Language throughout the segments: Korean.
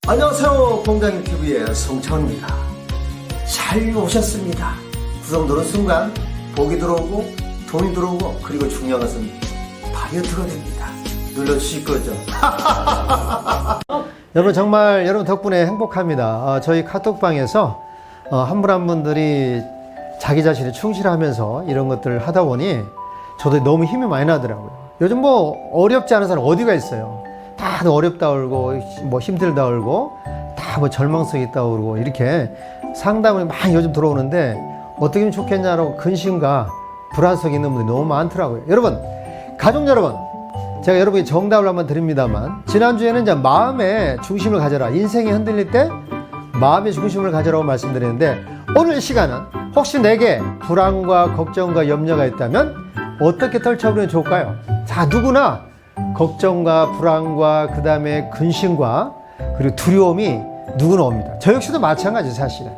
안녕하세요. 공장TV의 송창호입니다. 잘 오셨습니다. 구성 누른 순간 복이 들어오고 돈이 들어오고 그리고 중요한 것은 다이어트가 됩니다. 눌러주실 거죠? 여러분 정말 여러분 덕분에 행복합니다. 저희 카톡방에서 한 분 한 분들이 자기 자신에 충실하면서 이런 것들을 하다 보니 저도 너무 힘이 많이 나더라고요. 요즘 뭐 어렵지 않은 사람 어디가 있어요. 다 어렵다 울고 뭐 힘들다 울고 다 뭐 절망성 있다 울고 이렇게 상담을 많이 요즘 들어오는데 어떻게 하면 좋겠냐라고 근심과 불안성 있는 분들이 너무 많더라고요. 여러분, 가족 여러분, 제가 여러분께 정답을 한번 드립니다만 지난주에는 이제 마음의 중심을 가져라, 인생이 흔들릴 때 마음의 중심을 가져라고 말씀드렸는데 오늘 시간은 혹시 내게 불안과 걱정과 염려가 있다면 어떻게 떨쳐버리면 좋을까요? 자, 누구나 걱정과 불안과 그 다음에 근심과 그리고 두려움이 누구나 옵니다. 저 역시도 마찬가지 사실은.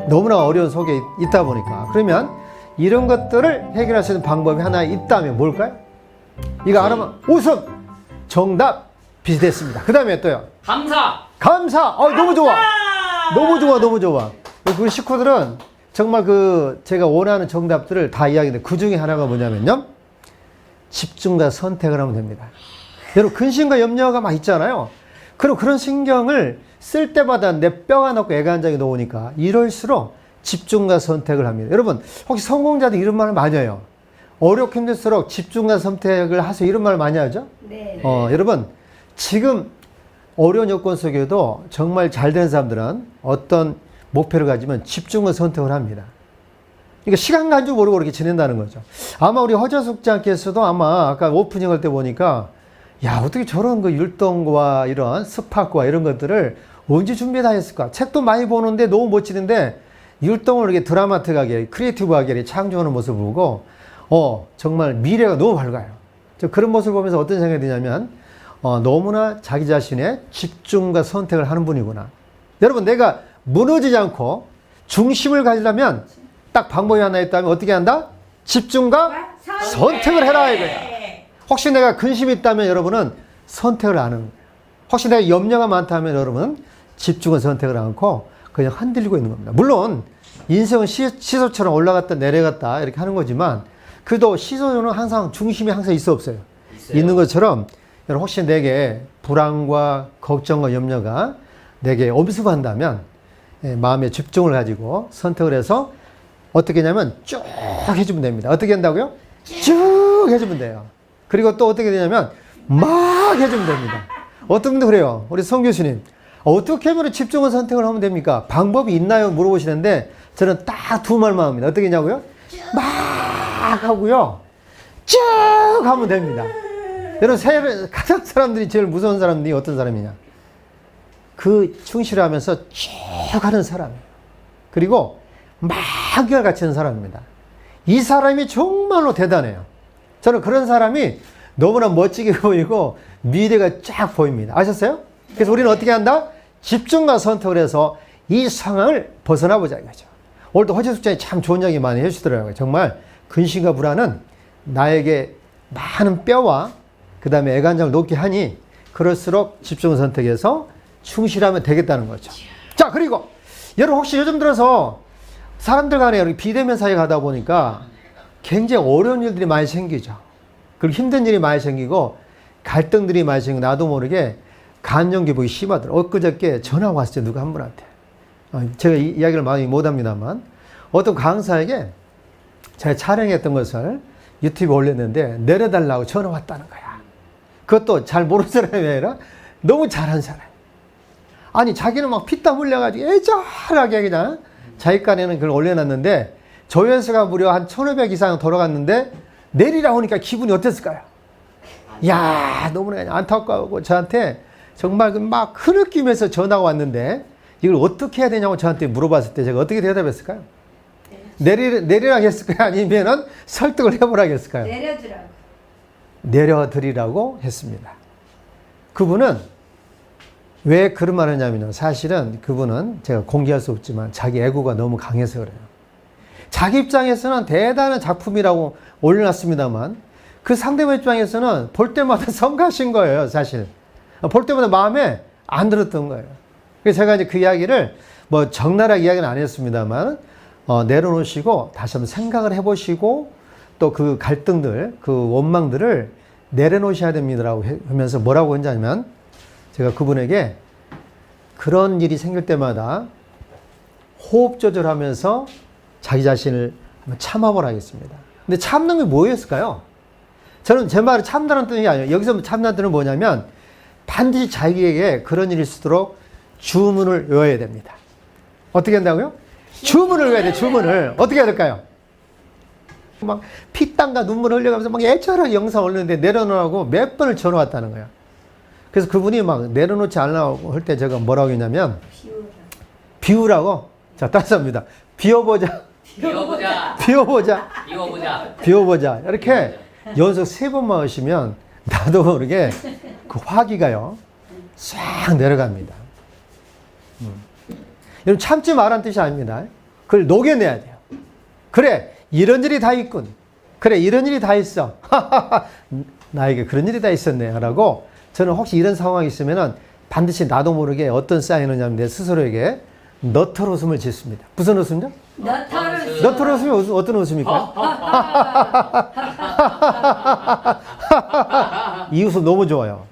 너무나 어려운 속에 있다 보니까. 그러면 이런 것들을 해결할 수 있는 방법이 하나 있다면 뭘까요? 이거 알아면 웃음! 정답! 비슷했습니다. 그 다음에 또요. 감사! 너무 좋아! 너무 좋아. 우리 식구들은 정말 제가 원하는 정답들을 다 이야기했는데 그 중에 하나가 뭐냐면요. 집중과 선택을 하면 됩니다. 여러분, 근심과 염려가 막 있잖아요. 그럼 그런 신경을 쓸 때마다 내 뼈가 녹고 애간장이 녹으니까 이럴수록 집중과 선택을 합니다. 여러분, 혹시 성공자들 이런 말을 많이 해요. 어렵고 힘들수록 집중과 선택을 하세요. 이런 말을 많이 하죠? 네. 여러분, 지금 어려운 여건 속에도 정말 잘 되는 사람들은 어떤 목표를 가지면 집중과 선택을 합니다. 그러니까 시간 간 줄 모르고 그렇게 지낸다는 거죠. 아마 우리 허저숙장께서도 아마 아까 오프닝 할 때 보니까 야, 어떻게 저런 율동과 이런 스파크와 이런 것들을 언제 준비 다 했을까? 책도 많이 보는데 너무 멋지는데 율동을 이렇게 드라마틱하게, 크리에이티브하게 창조하는 모습을 보고 정말 미래가 너무 밝아요. 저 그런 모습을 보면서 어떤 생각이 드냐면 너무나 자기 자신의 집중과 선택을 하는 분이구나. 여러분, 내가 무너지지 않고 중심을 가지려면 딱 방법이 하나 있다면 어떻게 한다? 집중과 선택을 해라 이거야. 혹시 내가 근심이 있다면 여러분은 선택을 안 하는 거예요. 혹시 내가 염려가 많다면 여러분은 집중과 선택을 않고 그냥 흔들리고 있는 겁니다. 물론 인생은 시소처럼 올라갔다 내려갔다 이렇게 하는 거지만 그래도 시소는 항상 중심이 항상 있어 없어요. 있는 것처럼 여러분 혹시 내게 불안과 걱정과 염려가 내게 엄습한다면 마음의 집중을 가지고 선택을 해서 어떻게 하냐면 쭉 해주면 됩니다. 어떻게 한다고요? 쭉 해주면 돼요. 그리고 또 어떻게 되냐면 막 해주면 됩니다. 어떤 분도 그래요. 우리 성 교수님, 어떻게 하면 집중을 선택을 하면 됩니까? 방법이 있나요? 물어보시는데 저는 딱 두 말만 합니다. 어떻게 하냐고요? 막 하고요. 쭉 하면 됩니다. 여러분, 가장 사람들이 제일 무서운 사람들이 어떤 사람이냐? 충실하면서 쭉 하는 사람이에요. 그리고 막 한결같이 하는 사람입니다. 이 사람이 정말로 대단해요. 저는 그런 사람이 너무나 멋지게 보이고 미래가 쫙 보입니다. 아셨어요? 그래서 우리는 어떻게 한다? 집중과 선택을 해서 이 상황을 벗어나 보자 이거죠. 오늘도 허재숙장이 참 좋은 이야기 많이 해주시더라고요. 정말 근심과 불안은 나에게 많은 뼈와 그 다음에 애간장을 놓게 하니 그럴수록 집중을 선택해서 충실하면 되겠다는 거죠. 자, 그리고 여러분 혹시 요즘 들어서 사람들 간에 비대면 사이에 가다 보니까 굉장히 어려운 일들이 많이 생기죠. 그리고 힘든 일이 많이 생기고 갈등들이 많이 생기고 나도 모르게 감정기복이 심하더라고요. 엊그저께 전화가 왔어요. 누가 한 분한테. 제가 이 이야기를 많이 못합니다만 어떤 강사에게 제가 촬영했던 것을 유튜브에 올렸는데 내려달라고 전화 왔다는 거야. 그것도 잘 모르는 사람이 아니라 너무 잘한 사람. 아니 자기는 막 피땀 흘려가지고 애절하게 그냥 자기간에는 그걸 올려놨는데 조회수가 무려 한 1,500 이상 돌아갔는데 내리라 하니까 기분이 어땠을까요? 야, 너무나 안타까우고 저한테 정말 막 흐느끼면서 전화가 왔는데 이걸 어떻게 해야 되냐고 저한테 물어봤을 때 제가 어떻게 대답했을까요? 내리라고 했을까요? 아니면은 설득을 해보라고 했을까요? 내려주라고. 내려드리라고 했습니다. 그분은 왜 그런 말을 하냐면요. 사실은 그분은 제가 공개할 수 없지만 자기 애고가 너무 강해서 그래요. 자기 입장에서는 대단한 작품이라고 올려놨습니다만 그 상대방 입장에서는 볼 때마다 성가신 거예요. 사실 볼 때마다 마음에 안 들었던 거예요. 그래서 제가 이제 그 이야기를 뭐 적나라하게 이야기는 안 했습니다만, 내려놓으시고 다시 한번 생각을 해보시고 또 그 갈등들, 그 원망들을 내려놓으셔야 됩니다라고 하면서 뭐라고 했냐면, 제가 그분에게 그런 일이 생길 때마다 호흡 조절하면서 자기 자신을 한번 참아보라 하겠습니다. 근데 참는 게 뭐였을까요? 저는 제 말을 참다는 뜻이 아니에요. 여기서 참다는 뜻은 뭐냐면 반드시 자기에게 그런 일이 있도록 주문을 외워야 됩니다. 어떻게 한다고요? 주문을 외워야 돼요. 주문을. 어떻게 해야 될까요? 막 피땀과 눈물 흘려가면서 막 애처럼 영상 올리는데 내려놓으라고 몇 번을 전화 왔다는 거예요. 그래서 그분이 막 내려놓지 않으라고 할 때 제가 뭐라고 했냐면 비우라고. 자, 따라합니다. 비워보자. 비워보자. 비워보자. 비워보자. 비워보자. 이렇게 연속 3번만 하시면 나도 모르게 그 화기가요 싹 내려갑니다. 여러분 참지 말란 뜻이 아닙니다. 그걸 녹여내야 돼요. 그래 이런 일이 다 있군. 그래 이런 일이 다 있어. 나에게 그런 일이 다 있었네 라고 저는 혹시 이런 상황이 있으면 반드시 나도 모르게 어떤 사인을 하냐면 내 스스로에게 너털 웃음을 짓습니다. 무슨 웃음요? 너털 웃음이 어떤 웃음입니까? 이 웃음 너무 좋아요.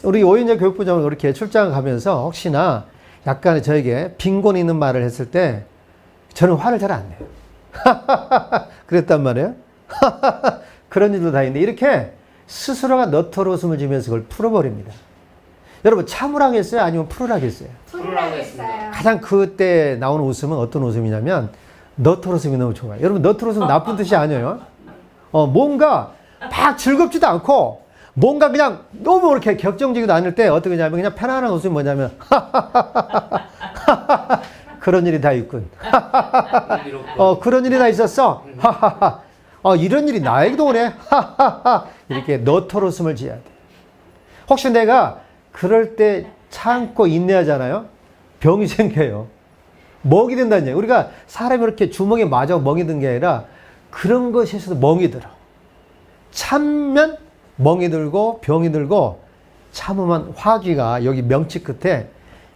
우리 오인재 교육부장을 그렇게 출장을 가면서 혹시나 약간의 저에게 빈곤이 있는 말을 했을 때 저는 화를 잘 안 내요. 그랬단 말이에요. 그런 일도 다 있는데 이렇게 스스로가 너털 웃음을 지면서 그걸 풀어버립니다. 여러분 참으라겠어요? 아니면 풀으라겠어요? 풀으라겠어요. 가장 그때 나오는 웃음은 어떤 웃음이냐면 너털 웃음이 너무 좋아요. 여러분 너털 웃음 나쁜 뜻이 아니에요. 뭔가 막 즐겁지도 않고 뭔가 그냥 너무 이렇게 격정적이도 않을 때 어떻게 하냐면 그냥 편안한 웃음이 뭐냐면 그런 일이 다 있군. 그런 일이 다 있었어. 이런 일이 나에게도 오네. 이렇게 너털 웃음을 지어야 돼. 혹시 내가 그럴 때 참고 인내하잖아요. 병이 생겨요. 멍이 든다는 얘기예요. 우리가 사람이 이렇게 주먹에 맞아 멍이 든 게 아니라 그런 것에 있어서 멍이 들어. 참면 멍이 들고 병이 들고 참으면 화기가 여기 명치 끝에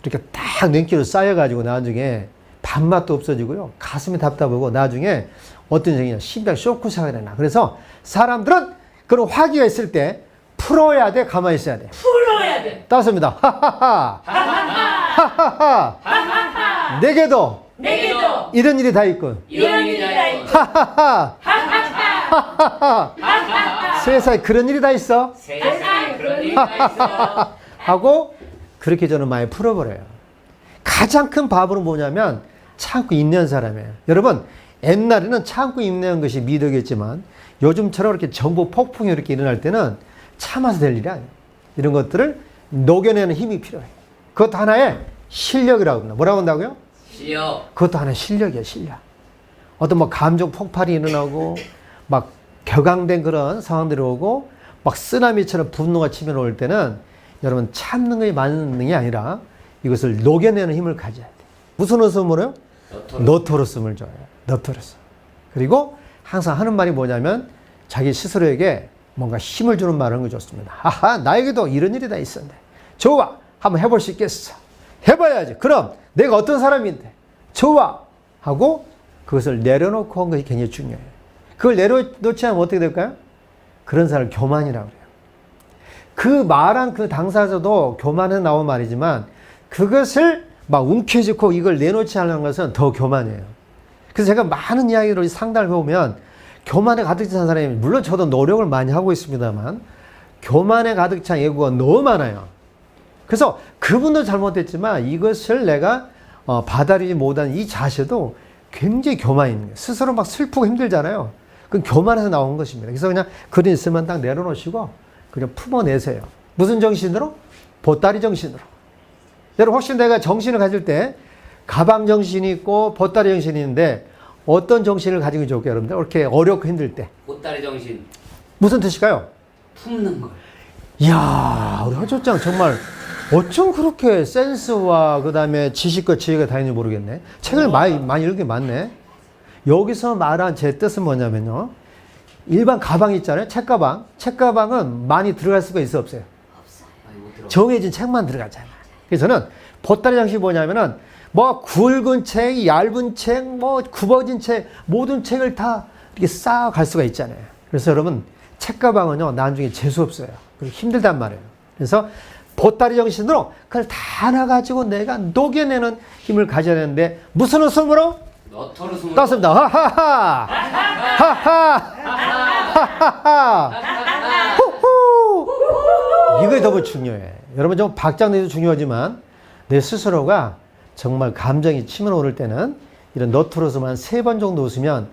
이렇게 딱 냉기로 쌓여가지고 나중에 밥맛도 없어지고요. 가슴이 답답하고 나중에 어떤 얘기냐. 심장 쇼크 사고가 나. 그래서 사람들은 그런 화기가 있을 때 풀어야 돼? 가만히 있어야 돼? 풀어야 돼. 따습니다. 하하하. 내게도 이런 일이 다 있군. 이런 일이 다 있군. 세상에 그런 일이 다 있어. 세상에 그런 일이 다 있어. 하고 그렇게 저는 많이 풀어버려요. 가장 큰 바보는 뭐냐면 참고 인내한 사람이에요. 여러분 옛날에는 참고 인내한 것이 미덕이었지만 요즘처럼 이렇게 정보 폭풍이 이렇게 일어날 때는 참아서 될 일이 아니에요. 이런 것들을 녹여내는 힘이 필요해요. 그것도 하나의 실력이라고 합니다. 뭐라고 한다고요? 실력. 그것도 하나의 실력이에요. 실력. 어떤 뭐 감정 폭발이 일어나고 막 격앙된 그런 상황들이 오고 막 쓰나미처럼 분노가 치밀어올 때는 여러분 참는 것이 만능이 아니라 이것을 녹여내는 힘을 가져야 돼요. 무슨 웃음으로요? 너털 웃음을 줘요. 너털 웃음. 그리고 항상 하는 말이 뭐냐면 자기 스스로에게 뭔가 힘을 주는 말을 하는 거 좋습니다. 하하, 나에게도 이런 일이 다 있었네. 좋아, 한번 해볼 수 있겠어. 해봐야지. 그럼 내가 어떤 사람인데. 좋아. 하고 그것을 내려놓고 한 것이 굉장히 중요해요. 그걸 내려놓지 않으면 어떻게 될까요? 그런 사람을 교만이라고 그래요. 그 말한 그 당사자도 교만에 나온 말이지만 그것을 막 움켜쥐고 이걸 내놓지 않는 것은 더 교만이에요. 그래서 제가 많은 이야기로 상담을 해보면 교만에 가득 찬 사람이 물론 저도 노력을 많이 하고 있습니다만 교만에 가득 찬 예고가 너무 많아요. 그래서 그분도 잘못했지만 이것을 내가 받아들이지 못한 이 자세도 굉장히 교만인 거예요. 스스로 막 슬프고 힘들잖아요. 그건 교만에서 나온 것입니다. 그래서 그냥 그런 있으면 딱 내려놓으시고 그냥 품어내세요. 무슨 정신으로? 보따리 정신으로. 여러분 혹시 내가 정신을 가질 때 가방 정신이 있고 보따리 정신이 있는데 어떤 정신을 가지고 좋을까요, 여러분들? 이렇게 어렵고 힘들 때. 보따리 정신. 무슨 뜻일까요? 품는 걸. 이야, 우리 허초장 정말 어쩜 그렇게 센스와 그 다음에 지식과 지혜가 다 있는지 모르겠네. 책을 많이 읽은 게 많네. 여기서 말한 제 뜻은 뭐냐면요. 일반 가방 있잖아요. 책가방. 책가방은 많이 들어갈 수가 있어, 없어요? 아니, 못 들어. 정해진 책만 들어가잖아. 그래서 저는 보따리 장식이 뭐냐면은 뭐 굵은 책, 얇은 책, 뭐 굽어진 책, 모든 책을 다 이렇게 쌓아갈 수가 있잖아요. 그래서 여러분 책가방은요 나중에 재수 없어요. 그리고 힘들단 말이에요. 그래서 보따리 정신으로 그걸 다 나가지고 내가 녹여내는 힘을 가져야 되는데 무슨 웃음으로? 너토로 숨을. 떴습니다. 하하하! 하하! 하하하! 후후! 이게 너무 중요해. 여러분 좀 박장대도 중요하지만 내 스스로가 정말 감정이 치밀어 오를 때는 이런 너트로 웃음 한 3번 정도 웃으면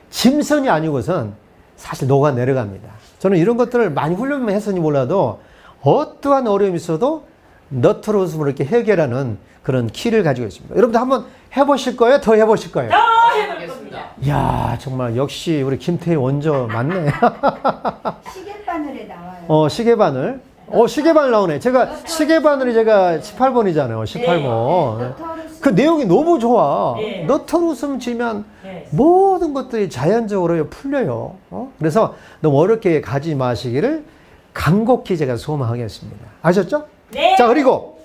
짐선이 아니고선 사실 녹아 내려갑니다. 저는 이런 것들을 많이 훈련만 했으니 몰라도 어떠한 어려움이 있어도 너트로 웃음으로 이렇게 해결하는 그런 키를 가지고 있습니다. 여러분들 한번 해보실 거예요? 더 해보실 거예요? 해볼 겁니다. 이야 정말 역시 우리 김태희 원조 맞네. 시계바늘에 나와요. 시계바늘. 시계바늘 나오네. 시계바늘이 제가 18번이잖아요. 18번. 너터루스. 그 내용이 너무 좋아. 네. 너털 웃음 지면 네. 모든 것들이 자연적으로 풀려요. 그래서 너무 어렵게 가지 마시기를 간곡히 제가 소망하겠습니다. 아셨죠? 네. 자, 그리고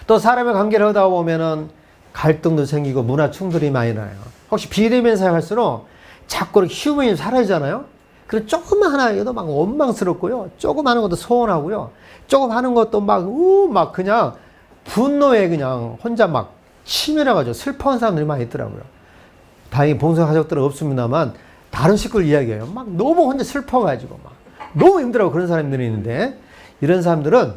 또 사람의 관계를 하다 보면은 갈등도 생기고 문화 충돌이 많이 나요. 혹시 비대면 사용할수록 자꾸 이렇게 휴머니 사라지잖아요? 그래서 조금 하나 해도 막 원망스럽고요. 조금 하는 것도 서운하고요. 조금 하는 것도 막 그냥 분노에 그냥 혼자 막 치밀어가지고 슬퍼하는 사람들이 많이 있더라고요. 다행히 봉사 가족들은 없습니다만 다른 식구를 이야기해요. 막 너무 혼자 슬퍼가지고 막 너무 힘들어하고 그런 사람들이 있는데 이런 사람들은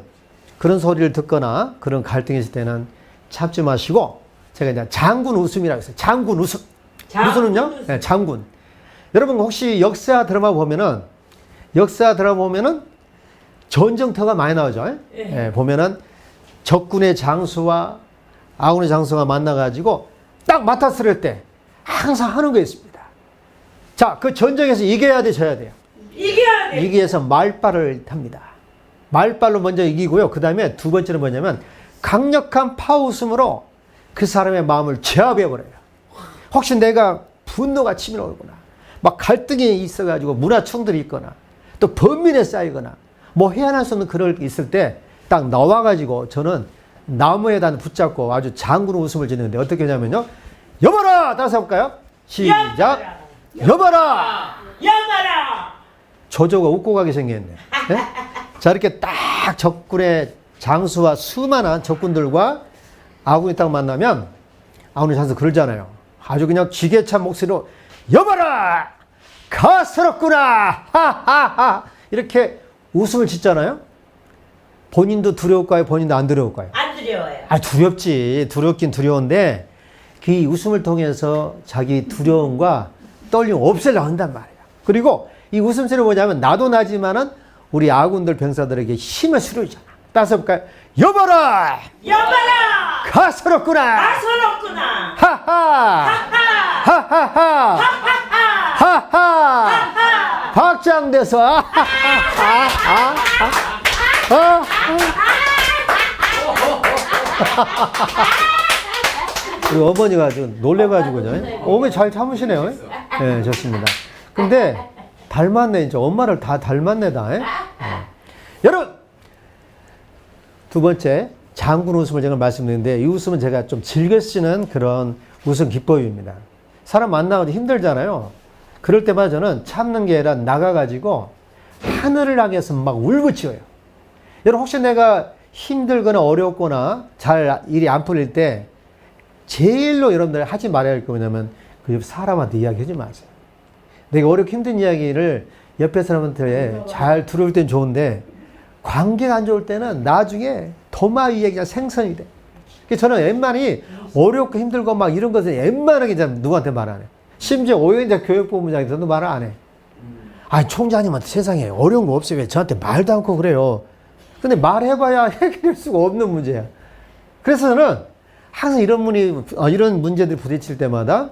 그런 소리를 듣거나 그런 갈등이 있을 때는 참지 마시고 제가 이제 장군 웃음이라고 했어요. 장군 웃음. 무슨은요? 웃음. 네, 장군. 여러분 혹시 역사 드라마 보면은 전쟁터가 많이 나오죠. 예. 예, 보면은 적군의 장수와 아군의 장수가 만나가지고 딱 맞닥뜨릴 때 항상 하는 게 있습니다. 자, 그 전쟁에서 이겨야 돼, 져야 돼요. 이겨야 돼. 이기기 위해서 말발을 탑니다. 말발로 먼저 이기고요. 그 다음에 두 번째는 뭐냐면 강력한 파웃음으로 그 사람의 마음을 제압해버려요. 혹시 내가 분노가 치밀어 오거나 막 갈등이 있어가지고 문화 충돌이 있거나 또 범민에 쌓이거나 뭐 해안할 수 없는 그럴 게 있을 때 딱 나와가지고 저는 나무에다 붙잡고 아주 장군 웃음을 짓는데 어떻게 하냐면요. 여봐라! 따라서 해볼까요? 시작! 여봐라! 여봐라. 조조가 웃고 가게 생겼네. 네? 자, 이렇게 딱 적군의 장수와 수많은 적군들과 아군이 딱 만나면 아군의 장수 그러잖아요. 아주 그냥 기계찬 목소리로 여봐라! 가스럽구나! 하하하! 이렇게 웃음을 짓잖아요. 본인도 두려울까요? 본인도 안 두려울까요? 안 두려워요. 두렵지. 두렵긴 두려운데 그 웃음을 통해서 자기 두려움과 떨림 없애려고 한단 말이에요. 그리고 이 웃음소리는 뭐냐면 나도 나지만은 우리 아군들 병사들에게 힘을 실어주잖아. 따라서 볼까요? 여봐라! 여봐라. 가스럽구나! 가소롭구나. 하하! 하하하! 하하! 박장대소! 우리 어머니가 아주 놀래가지고, 어머니 잘 참으시네요. 네, 좋습니다. 근데, 닮았네, 이제. 엄마를 다 닮았네, 다. 여러분! 두 번째, 장군 웃음을 제가 말씀드리는데, 이 웃음은 제가 좀 즐겨 쓰는 그런 웃음 기법입니다. 사람 만나고 힘들잖아요. 그럴 때마다 저는 참는 게 아니라 나가가지고, 하늘을 향해서 막 울부짖어요. 여러분, 혹시 내가 힘들거나 어렵거나 잘 일이 안 풀릴 때, 제일로 여러분들 하지 말아야 할 게 뭐냐면 그 옆 사람한테 이야기하지 마세요. 내가 어렵고 힘든 이야기를 옆에 사람한테 잘 들어올 땐 좋은데 관계가 안 좋을 때는 나중에 도마 위에 그냥 생선이 돼. 그래서 저는 웬만히 어렵고 힘들고 막 이런 것은 웬만하게 누구한테 말 안 해요. 심지어 오영자 교육본부장에서도 말을 안 해. 아니 총장님한테 세상에 어려운 거 없어요. 왜 저한테 말도 않고 그래요. 근데 말해봐야 해결할 수가 없는 문제야. 그래서 저는 항상 이런 문제들이 부딪힐 때마다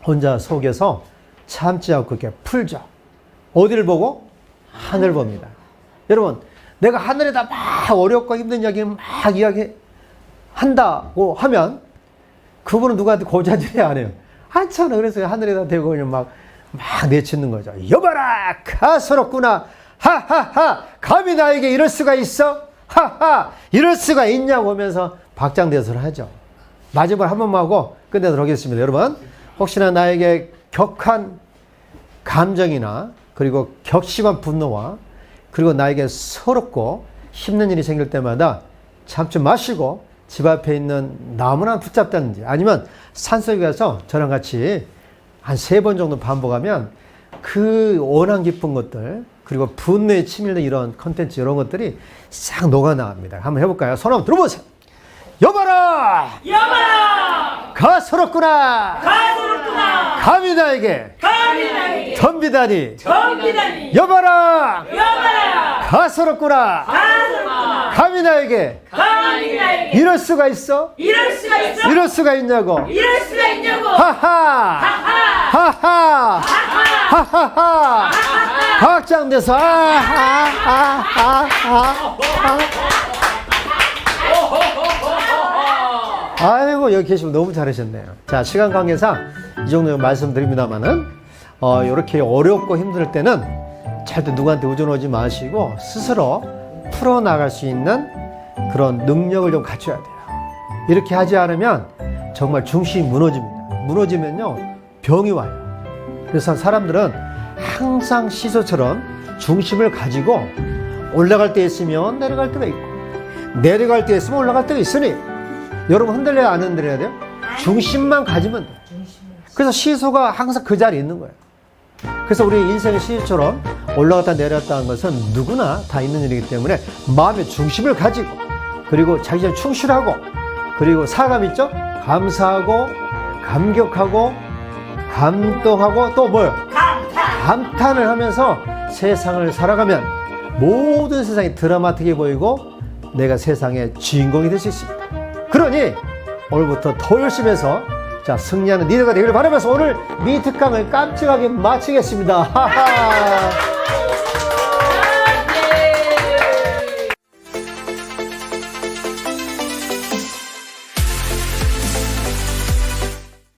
혼자 속에서 참지 않고 이렇게 풀죠. 어디를 보고? 하늘 봅니다. 여러분, 내가 하늘에다 막 어렵고 힘든 이야기 막 이야기한다고 하면 그분은 누구한테 고자질이 안 해요. 않잖아. 그래서 하늘에다 대고 그냥 막 내치는 거죠. 여봐라! 가소롭구나! 하하하! 감히 나에게 이럴 수가 있어? 하하! 이럴 수가 있냐고 하면서 박장대소를 하죠. 마지막으로 한 번만 하고 끝내도록 하겠습니다. 여러분, 혹시나 나에게 격한 감정이나 그리고 격심한 분노와 그리고 나에게 서럽고 힘든 일이 생길 때마다 참지 마시고 집 앞에 있는 나무나 붙잡다든지 아니면 산속에 가서 저랑 같이 한 3번 정도 반복하면 그 원한 깊은 것들 그리고 분노에 치밀는 이런 컨텐츠 이런 것들이 싹 녹아나옵니다. 한번 해볼까요? 손 한번 들어보세요. 여봐라! 여봐라! 가소롭구나! 가소롭구나! 감히 나에게 감히 나에게 덤비다니! 덤비다니! 여봐라! 여봐라! 가소롭구나! 가소롭구나! 감히 나에게 감히 나에게 이럴 수가 있어? 이럴 수가 있어? 이럴 수가 있냐고? 이럴 수가 있냐고! 하하! 하하! 하하하! 박장대소! 아이고, 여기 계시면 너무 잘하셨네요. 자, 시간 관계상 이 정도 말씀드립니다만은, 이렇게 어렵고 힘들 때는 절대 누구한테 의존하지 마시고 스스로 풀어나갈 수 있는 그런 능력을 좀 갖춰야 돼요. 이렇게 하지 않으면 정말 중심이 무너집니다. 무너지면요, 병이 와요. 그래서 사람들은 항상 시소처럼 중심을 가지고 올라갈 때 있으면 내려갈 때가 있고, 내려갈 때 있으면 올라갈 때가 있으니, 여러분 흔들려야 안 흔들려야 돼요? 중심만 가지면 돼요. 그래서 시소가 항상 그 자리에 있는 거예요. 그래서 우리 인생의 시소처럼 올라갔다 내려갔다 하는 것은 누구나 다 있는 일이기 때문에 마음의 중심을 가지고, 그리고 자기 자신 충실하고, 그리고 사감 있죠? 감사하고, 감격하고, 감동하고, 또 뭐요? 감탄을 하면서 세상을 살아가면 모든 세상이 드라마틱해 보이고 내가 세상의 주인공이 될 수 있습니다. 그러니 오늘부터 더 열심히 해서 자, 승리하는 리더가 되기를 바라면서 오늘 미특강을 깜찍하게 마치겠습니다.